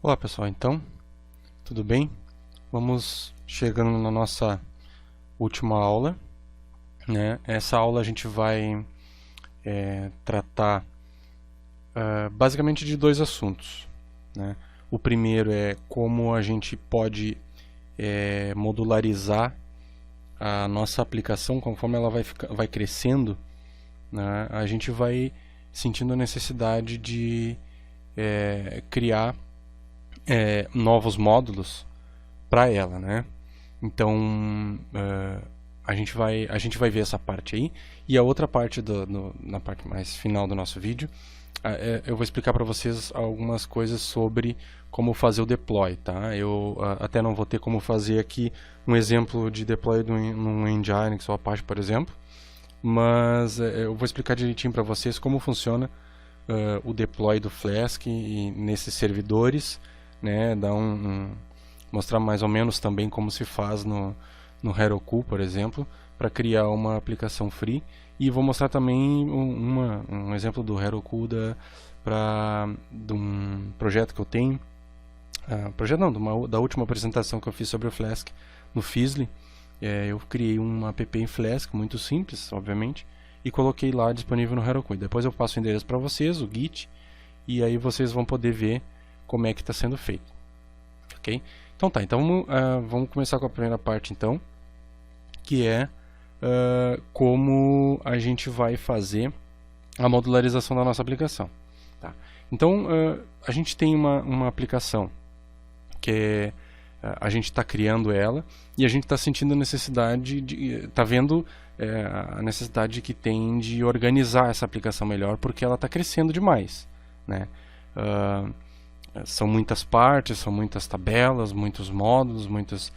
Olá pessoal, então, tudo bem? Vamos chegando na nossa última aula, né? Essa aula a gente vai tratar basicamente de dois assuntos, né? O primeiro é como a gente pode modularizar a nossa aplicação conforme ela vai crescendo, né? A gente vai sentindo a necessidade de criar novos módulos para ela, né? Então a gente vai ver essa parte aí, e a outra parte na parte mais final do nosso vídeo eu vou explicar para vocês algumas coisas sobre como fazer o deploy, tá? Eu até não vou ter como fazer aqui um exemplo de deploy num Nginx ou Apache, por exemplo, mas eu vou explicar direitinho para vocês como funciona o deploy do Flask e nesses servidores, né? Mostrar mais ou menos também como se faz no Heroku, por exemplo, para criar uma aplicação free, e vou mostrar também um exemplo do Heroku de um projeto que eu tenho, projeto não, da última apresentação que eu fiz sobre o Flask no Fizzly. Eu criei um app em Flask, muito simples, obviamente, e coloquei lá disponível no Heroku. Depois eu passo o endereço para vocês, o Git, e aí vocês vão poder ver como é que está sendo feito, ok? Então tá, então vamos começar com a primeira parte então, que é como a gente vai fazer a modularização da nossa aplicação, tá? Então a gente tem uma aplicação que a gente está criando ela, e a gente está sentindo a necessidade está vendo a necessidade que tem de organizar essa aplicação melhor, porque ela está crescendo demais, né? São muitas partes, são muitas tabelas, muitos módulos, muitas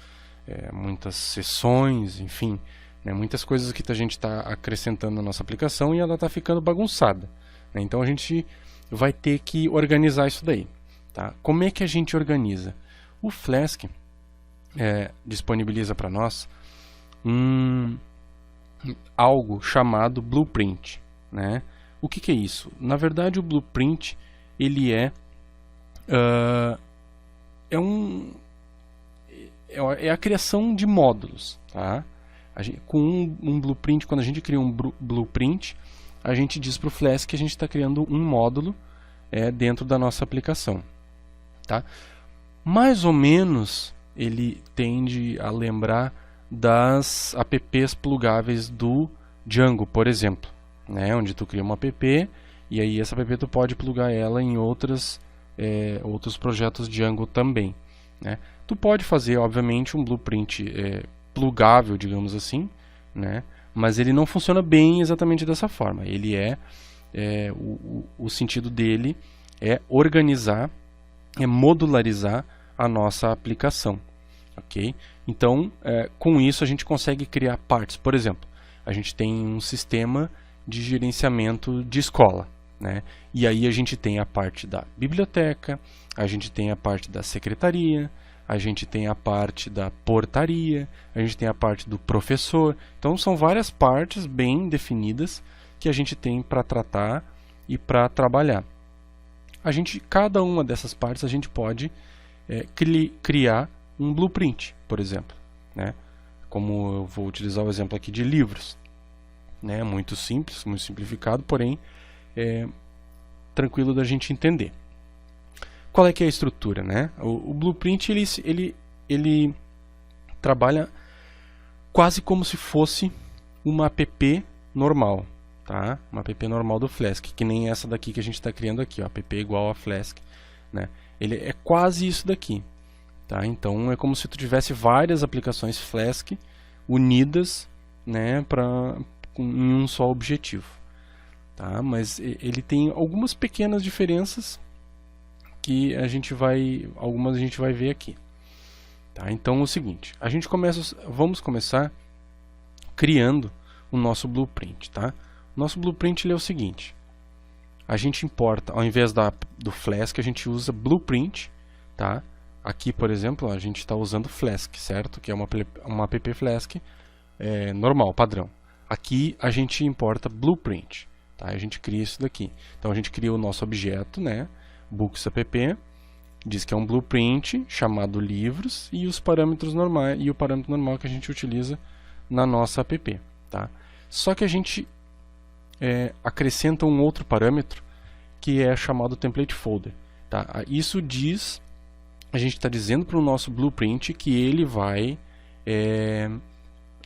seções, enfim, né, muitas coisas que a gente está acrescentando na nossa aplicação, e ela está ficando bagunçada, né? Então a gente vai ter que organizar isso daí, tá? Como é que a gente organiza? O Flask disponibiliza para nós algo chamado Blueprint, né? O que é isso? Na verdade, o Blueprint ele é a criação de módulos, tá? Com um blueprint, quando a gente cria um blueprint, a gente diz para o Flask que a gente está criando um módulo dentro da nossa aplicação, tá? Mais ou menos ele tende a lembrar das apps plugáveis do Django, por exemplo, né? Onde tu cria uma app e aí essa app tu pode plugar ela em outros projetos Django também, né? Tu pode fazer, obviamente, um blueprint plugável, digamos assim, né? Mas ele não funciona bem exatamente dessa forma. Ele o sentido dele é organizar, modularizar a nossa aplicação, ok? Então, com isso a gente consegue criar partes. Por exemplo, a gente tem um sistema de gerenciamento de escola, né? E aí a gente tem a parte da biblioteca, a gente tem a parte da secretaria, a gente tem a parte da portaria, a gente tem a parte do professor. Então são várias partes bem definidas que a gente tem para tratar e para trabalhar. Cada uma dessas partes a gente pode criar um blueprint, por exemplo, né? Como eu vou utilizar o exemplo aqui de livros, né? Muito simples, muito simplificado, porém tranquilo da gente entender. Qual é que é a estrutura, né? O blueprint ele trabalha quase como se fosse uma app normal, tá? Uma app normal do Flask, que nem essa daqui que a gente está criando aqui, ó, app igual a Flask, né? Ele é quase isso daqui, tá? Então é como se tu tivesse várias aplicações Flask unidas, né, em um só objetivo, tá? Mas ele tem algumas pequenas diferenças que algumas a gente vai ver aqui, tá? Então é o seguinte, vamos começar criando o nosso blueprint, tá? O nosso blueprint ele é o seguinte: a gente importa, ao invés do Flask, a gente usa blueprint, tá? Aqui, por exemplo, a gente está usando Flask, certo? Que é uma app Flask normal, padrão. Aqui a gente importa blueprint, tá? A gente cria isso daqui. Então a gente cria o nosso objeto, né? Books app, diz que é um blueprint chamado livros e os parâmetros normais e o parâmetro normal que a gente utiliza na nossa app, tá? Só que a gente acrescenta um outro parâmetro que é chamado template folder, tá? Isso diz, a gente está dizendo para o nosso blueprint que ele vai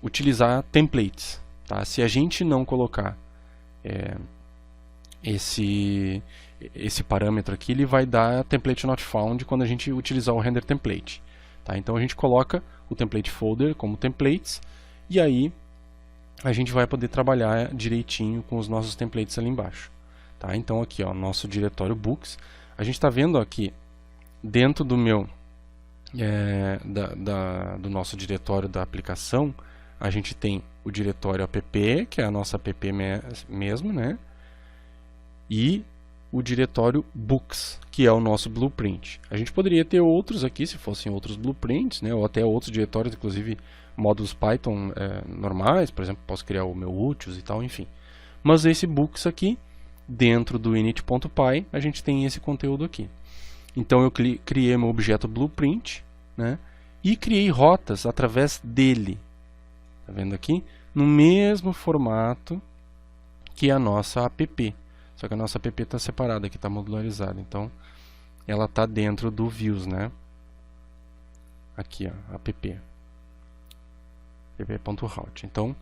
utilizar templates, tá? Se a gente não colocar esse parâmetro aqui, ele vai dar template not found quando a gente utilizar o render template, tá? Então a gente coloca o template folder como templates e aí a gente vai poder trabalhar direitinho com os nossos templates ali embaixo, tá? Então aqui, ó, nosso diretório books, a gente está vendo aqui dentro do meu do nosso diretório da aplicação, a gente tem o diretório app, que é a nossa app mesmo, né? E o diretório books, que é o nosso blueprint. A gente poderia ter outros aqui, se fossem outros blueprints, né? Ou até outros diretórios, inclusive módulos Python normais, por exemplo, posso criar o meu utils e tal, enfim. Mas esse books aqui, dentro do init.py, a gente tem esse conteúdo aqui. Então eu criei meu objeto blueprint, né? E criei rotas através dele. Tá vendo aqui? No mesmo formato que a nossa app. Só que a nossa app está separada aqui, está modularizada. Então, ela está dentro do views, né? Aqui, ó, app. app.route. Então,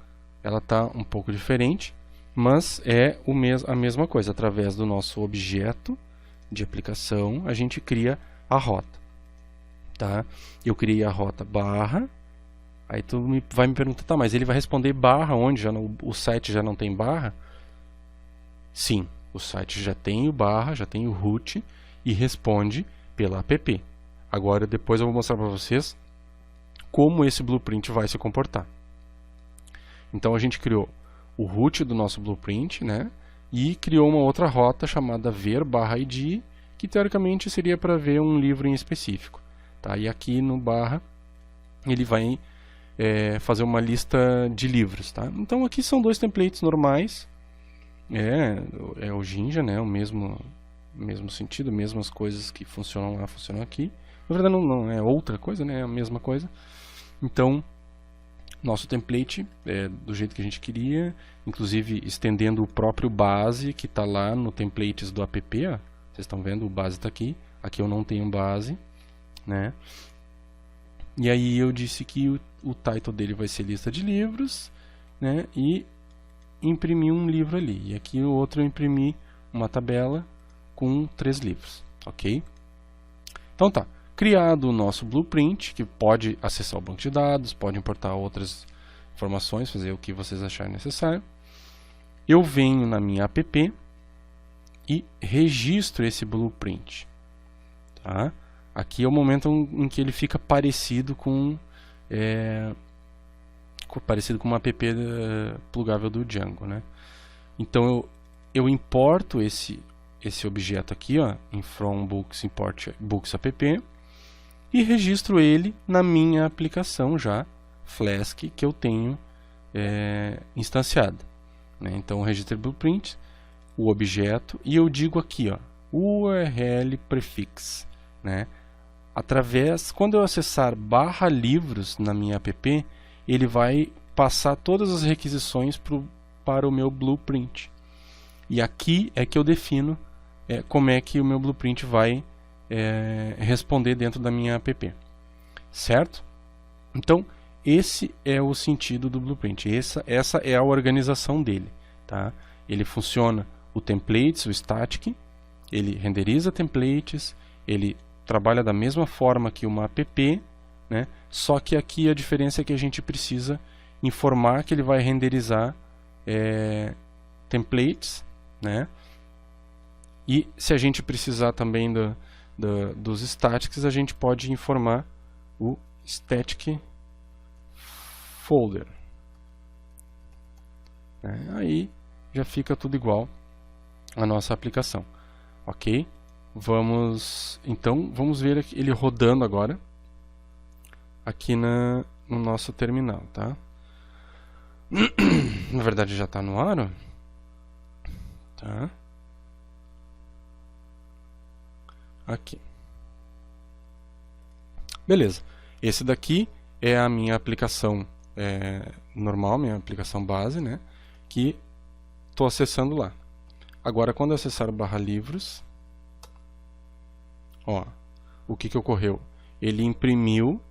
ela está um pouco diferente, mas é a mesma coisa. Através do nosso objeto de aplicação, a gente cria a rota. Tá? Eu criei a rota barra. Aí tu vai me perguntar, tá, mas ele vai responder barra onde? O site já não tem barra? Sim, o site já tem o barra, já tem o root e responde pela app. Agora, depois eu vou mostrar para vocês como esse blueprint vai se comportar. Então, a gente criou o root do nosso blueprint, né? E criou uma outra rota chamada ver/id, que teoricamente seria para ver um livro em específico. Tá? E aqui no barra, ele vai fazer uma lista de livros. Tá? Então, aqui são dois templates normais. É o Jinja, né? O mesmo sentido, mesmas coisas que funcionam lá, funcionam aqui. Na verdade não é outra coisa, né? É a mesma coisa. Então, nosso template é do jeito que a gente queria, inclusive estendendo o próprio base que está lá no templates do app. Ó. Vocês estão vendo, o base está aqui. Aqui eu não tenho base, né? E aí eu disse que o title dele vai ser lista de livros, né? E imprimir um livro ali. E aqui o outro eu imprimi uma tabela com 3 livros, ok? Então tá, criado o nosso blueprint, que pode acessar o banco de dados, pode importar outras informações, fazer o que vocês acharem necessário. Eu venho na minha app e registro esse blueprint. Tá? Aqui é o momento em que ele fica parecido com uma app plugável do Django, né? Então eu importo esse objeto aqui, ó, em from books import books app e registro ele na minha aplicação já Flask que eu tenho instanciada, né? Então eu registro blueprint, o objeto e eu digo aqui, ó, URL prefix, né? Quando eu acessar /livros na minha app, ele vai passar todas as requisições para o meu blueprint. E aqui é que eu defino como é que o meu blueprint vai responder dentro da minha app. Certo? Então, esse é o sentido do blueprint. Essa é a organização dele. Tá? Ele funciona o templates, o static, ele renderiza templates, ele trabalha da mesma forma que uma app, né? Só que aqui a diferença é que a gente precisa informar que ele vai renderizar templates, né? E se a gente precisar também dos statics, a gente pode informar o static folder. Aí já fica tudo igual à nossa aplicação, ok? Então vamos ver ele rodando agora aqui no nosso terminal, tá? Na verdade já está no ar, ó. Tá? Aqui. Beleza. Esse daqui é a minha aplicação normal, minha aplicação base, né? Que estou acessando lá. Agora, quando eu acessar o /livros, ó, o que ocorreu? Ele imprimiu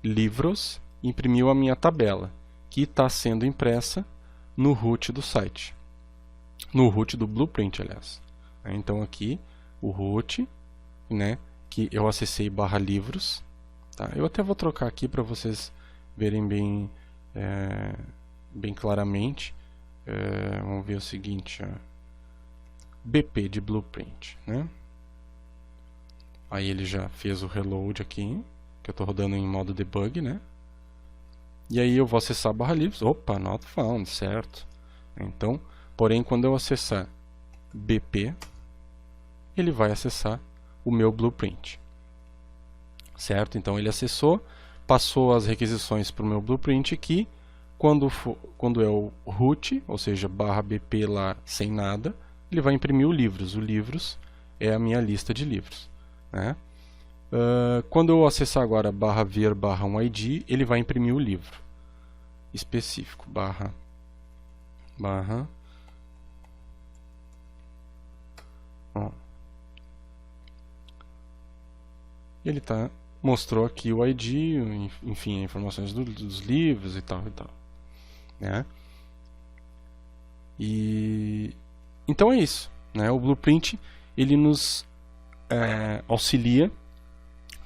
livros, imprimiu a minha tabela, que está sendo impressa no root do site. No root do Blueprint, aliás. Então aqui, o root, né, que eu acessei /livros. Tá? Eu até vou trocar aqui para vocês verem bem claramente. Vamos ver o seguinte, ó. BP de Blueprint, né? Aí ele já fez o reload aqui, que eu estou rodando em modo debug, né? E aí eu vou acessar /livros, opa, not found, certo? Então, porém, quando eu acessar BP, ele vai acessar o meu Blueprint, certo? Então ele acessou, passou as requisições para o meu Blueprint aqui, quando é o root, ou seja, /bp lá sem nada, ele vai imprimir o livros. O livros é a minha lista de livros, né? Quando eu acessar agora /ver /1id, ele vai imprimir o livro específico, ó. Ele mostrou aqui o ID, enfim, informações dos livros e tal, né? Então é isso, né? O Blueprint ele nos auxilia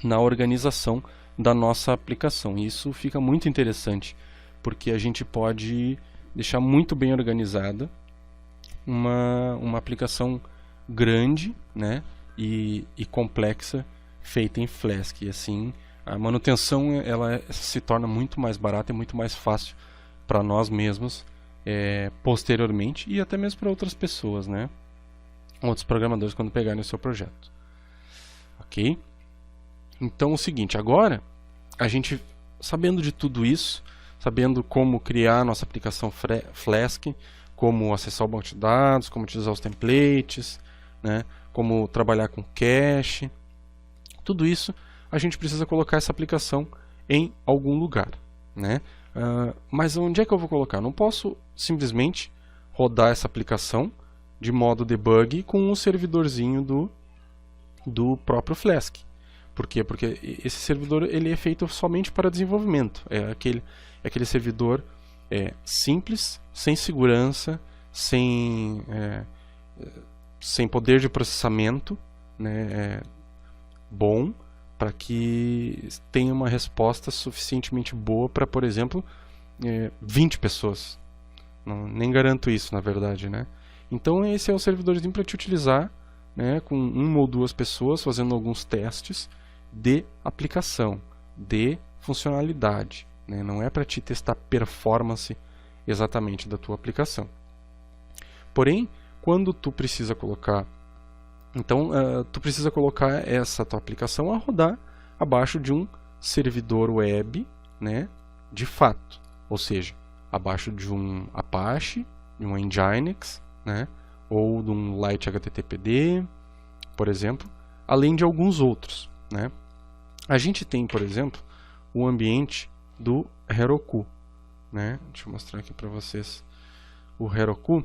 na organização da nossa aplicação. E isso fica muito interessante, porque a gente pode deixar muito bem organizada uma aplicação grande, né, e complexa, feita em Flask. E assim, a manutenção ela se torna muito mais barata e muito mais fácil para nós mesmos posteriormente, e até mesmo para outras pessoas, né, outros programadores quando pegarem o seu projeto. Ok? Então, o seguinte, agora, a gente, sabendo de tudo isso, sabendo como criar a nossa aplicação Flask, como acessar o banco de dados, como utilizar os templates, né, como trabalhar com cache, tudo isso, a gente precisa colocar essa aplicação em algum lugar, né? Mas onde é que eu vou colocar? Não posso simplesmente rodar essa aplicação de modo debug com um servidorzinho do próprio Flask. Por quê? Porque esse servidor ele é feito somente para desenvolvimento. É aquele servidor simples, sem segurança, sem poder de processamento, né, bom, para que tenha uma resposta suficientemente boa para, por exemplo, 20 pessoas. Nem garanto isso, na verdade, né? Então esse é o servidorzinho para te utilizar, né, com uma ou duas pessoas fazendo alguns testes de aplicação, de funcionalidade, né? Não é para te testar performance exatamente da tua aplicação. Porém, quando tu precisa colocar, então tu precisa colocar essa tua aplicação a rodar abaixo de um servidor web, né, de fato, ou seja, abaixo de um Apache, de um Nginx, né, ou de um Lite HTTPD, por exemplo, além de alguns outros, né? A gente tem, por exemplo, o ambiente do Heroku, né? Deixa eu mostrar aqui para vocês. O Heroku,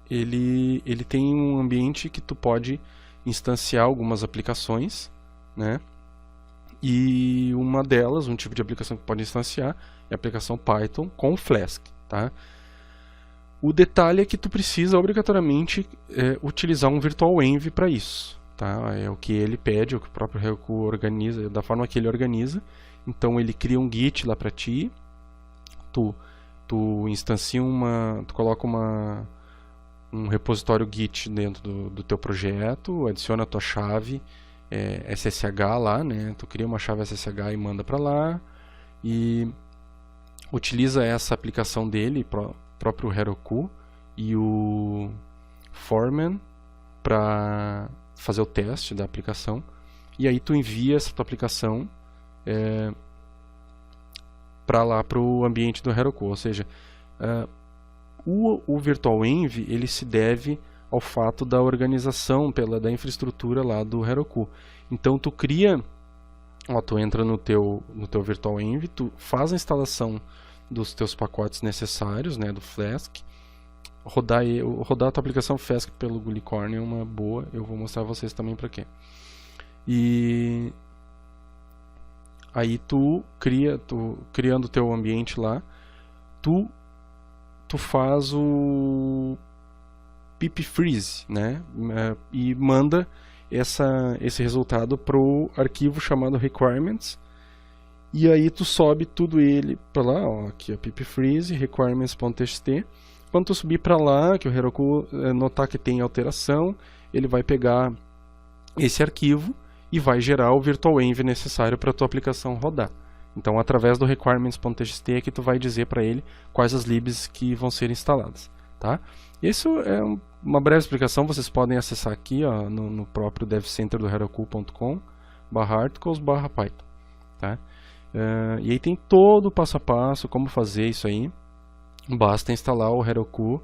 ele tem um ambiente que tu pode instanciar algumas aplicações, né? E uma delas, um tipo de aplicação que pode instanciar, é a aplicação Python com Flask, tá? O detalhe é que tu precisa obrigatoriamente utilizar um virtual env para isso. Tá? É o que ele pede, o que o próprio Heroku organiza, da forma que ele organiza. Então ele cria um Git lá para ti, tu instancia tu coloca um repositório Git dentro do teu projeto, adiciona a tua chave SSH lá, né? Tu cria uma chave SSH e manda para lá, e utiliza essa aplicação dele, próprio Heroku, e o Foreman para fazer o teste da aplicação, e aí tu envia essa tua aplicação para lá para o ambiente do Heroku, ou seja, o virtual env ele se deve ao fato da organização da infraestrutura lá do Heroku. Então tu cria, tu entra no teu Virtual Env, tu faz a instalação dos teus pacotes necessários, né, do Flask. Rodar a tua aplicação Flask pelo Unicorn é uma boa, eu vou mostrar a vocês também para quê. E aí criando o teu ambiente lá, tu faz o pip freeze, né? E manda esse resultado pro arquivo chamado requirements, e aí tu sobe tudo ele para lá, ó, aqui é pip freeze requirements.txt. Quando tu subir para lá, que o Heroku notar que tem alteração, ele vai pegar esse arquivo e vai gerar o virtual env necessário para a tua aplicação rodar. Então, através do requirements.txt é que tu vai dizer para ele quais as libs que vão ser instaladas, tá? Isso é uma breve explicação, vocês podem acessar aqui, ó, no próprio devcenter do heroku.com/articles/python, tá? E aí tem todo o passo a passo, como fazer isso aí. Basta instalar o Heroku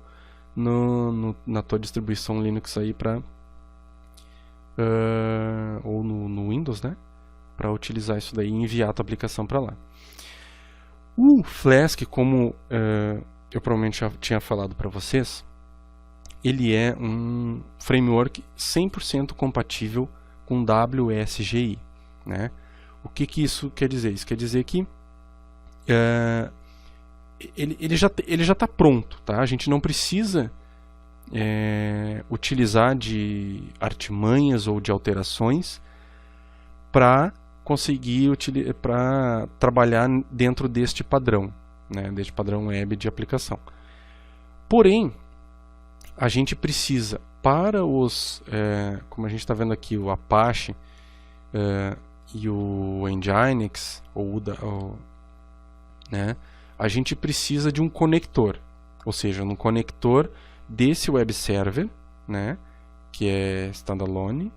na tua distribuição Linux aí ou no Windows, né? Para utilizar isso daí e enviar a tua aplicação para lá. O Flask, como eu provavelmente já tinha falado para vocês, ele é um framework 100% compatível com WSGI, né? O que isso quer dizer? Isso quer dizer que ele já está pronto, tá? A gente não precisa utilizar de artimanhas ou de alterações para conseguir trabalhar dentro deste padrão, né? Deste padrão web de aplicação. Porém, a gente precisa, para como a gente está vendo aqui, o Apache e o Nginx, né? A gente precisa de um conector, ou seja, um conector desse web server, né, que é standalone,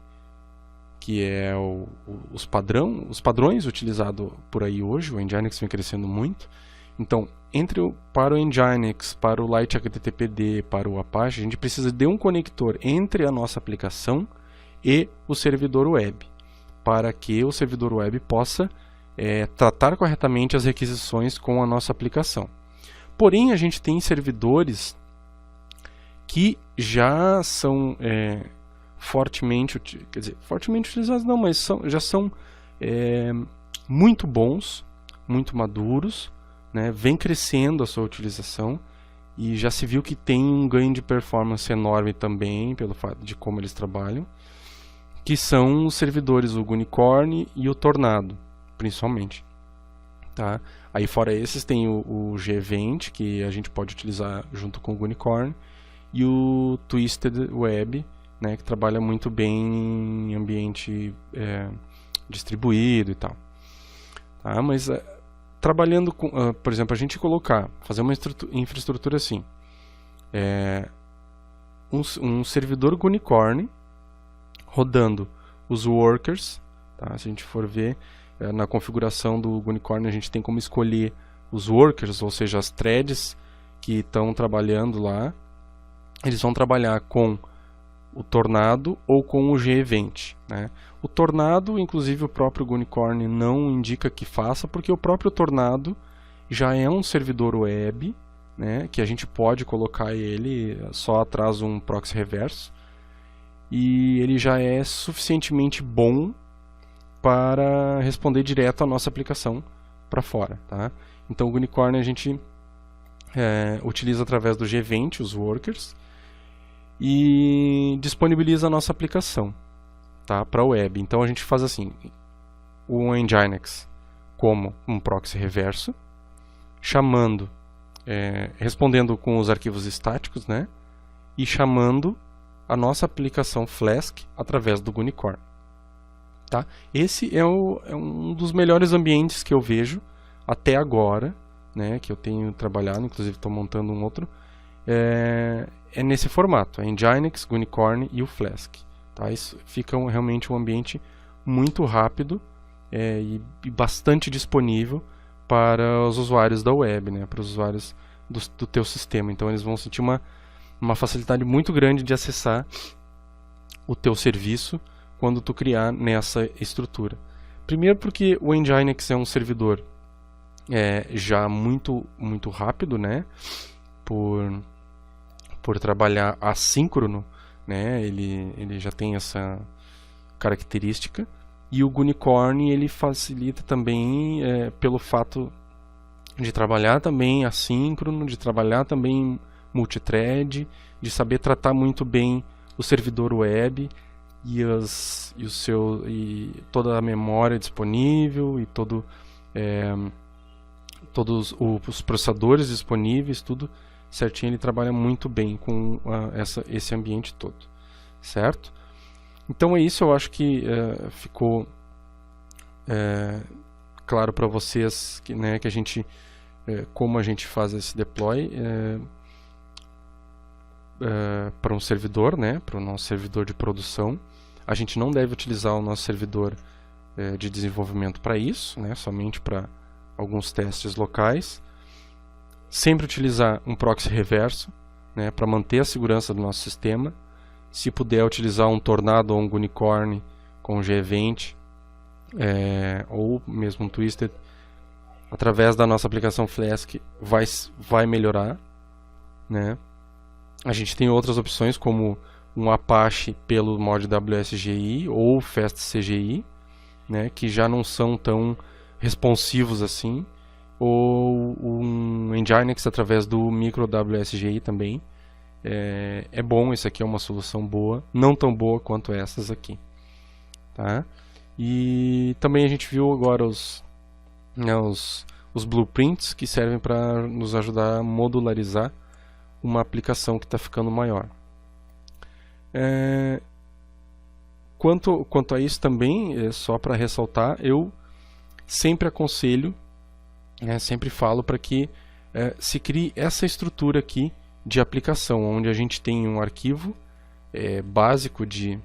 que é os padrões utilizados por aí hoje. O Nginx vem crescendo muito. Então, para o Nginx, para o Lite HTTPD, para o Apache, a gente precisa de um conector entre a nossa aplicação e o servidor web, para que o servidor web possa tratar corretamente as requisições com a nossa aplicação. Porém, a gente tem servidores que já são fortemente utilizados, não, mas já são muito bons, muito maduros, né? Vem crescendo a sua utilização e já se viu que tem um ganho de performance enorme também pelo fato de como eles trabalham, que são os servidores, o Unicorn e o Tornado, principalmente, tá? Aí fora esses tem o Gevent, que a gente pode utilizar junto com o Unicorn, e o Twisted Web, né, que trabalha muito bem em ambiente distribuído e tal, tá? Mas trabalhando com, por exemplo, a gente fazer uma infraestrutura assim, um servidor Unicorn rodando os workers, tá? Se a gente for ver na configuração do Unicorn, a gente tem como escolher os workers, ou seja, as threads que estão trabalhando lá. Eles vão trabalhar com o Tornado ou com o Gevent, né? O Tornado, inclusive, o próprio Unicorn não indica que faça, porque o próprio Tornado já é um servidor web, né, que a gente pode colocar ele só atrás um proxy reverso, e ele já é suficientemente bom para responder direto a nossa aplicação para fora, tá? Então o Unicorn a gente utiliza através do Gevent, os workers, e disponibiliza a nossa aplicação, tá, para a web. Então a gente faz assim, o Nginx como um proxy reverso, respondendo com os arquivos estáticos, né, e chamando a nossa aplicação Flask através do Unicorn. Tá? Esse é um dos melhores ambientes que eu vejo até agora, né, que eu tenho trabalhado, inclusive estou montando um outro, nesse formato, Nginx, Unicorn e o Flask. Tá? Isso fica realmente um ambiente muito rápido e bastante disponível para os usuários da web, né, para os usuários do teu sistema. Então eles vão sentir uma uma facilidade muito grande de acessar o teu serviço quando tu criar nessa estrutura. Primeiro porque o Nginx é um servidor já muito rápido, né? Por trabalhar assíncrono, né? Ele já tem essa característica. E o Gunicorn ele facilita também pelo fato de trabalhar também assíncrono, de trabalhar também multithread, de saber tratar muito bem o servidor web e toda a memória disponível e todos os processadores disponíveis, tudo certinho. Ele trabalha muito bem com esse ambiente todo, certo? Então é isso, eu acho que ficou claro para vocês que, né, que a gente como a gente faz esse deploy para um servidor, né, para o nosso servidor de produção. A gente não deve utilizar o nosso servidor de desenvolvimento para isso, né, somente para alguns testes locais. Sempre utilizar um proxy reverso, né, para manter a segurança do nosso sistema. Se puder utilizar um Tornado ou um Gunicorn com Gevent ou mesmo um Twisted, através da nossa aplicação Flask vai melhorar, né? A gente tem outras opções como um Apache pelo mod WSGI ou FastCGI, né, que já não são tão responsivos assim, ou um Nginx através do micro WSGI também. É bom, esse aqui é uma solução boa, não tão boa quanto essas aqui, tá? E também a gente viu agora os blueprints que servem para nos ajudar a modularizar uma aplicação que está ficando maior. Quanto a isso também, só para ressaltar, eu sempre aconselho, sempre falo para que se crie essa estrutura aqui de aplicação, onde a gente tem um arquivo básico de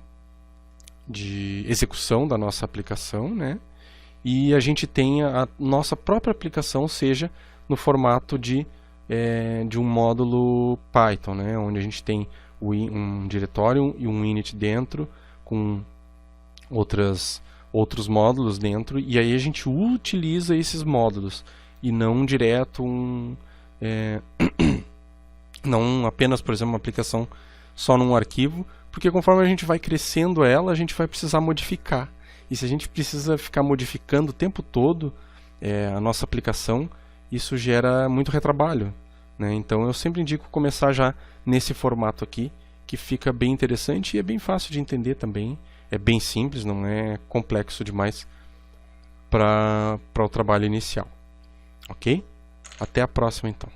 execução da nossa aplicação, né? E a gente tenha a nossa própria aplicação, seja no formato de um módulo Python, né? Onde a gente tem um diretório e um init dentro, com outros módulos dentro, e aí a gente utiliza esses módulos, e não direto não apenas, por exemplo, uma aplicação só num arquivo, porque conforme a gente vai crescendo ela, a gente vai precisar modificar. E se a gente precisa ficar modificando o tempo todo a nossa aplicação, isso gera muito retrabalho, né? Então eu sempre indico começar já nesse formato aqui, que fica bem interessante e é bem fácil de entender também. É bem simples, não é complexo demais para o trabalho inicial. Ok? Até a próxima então.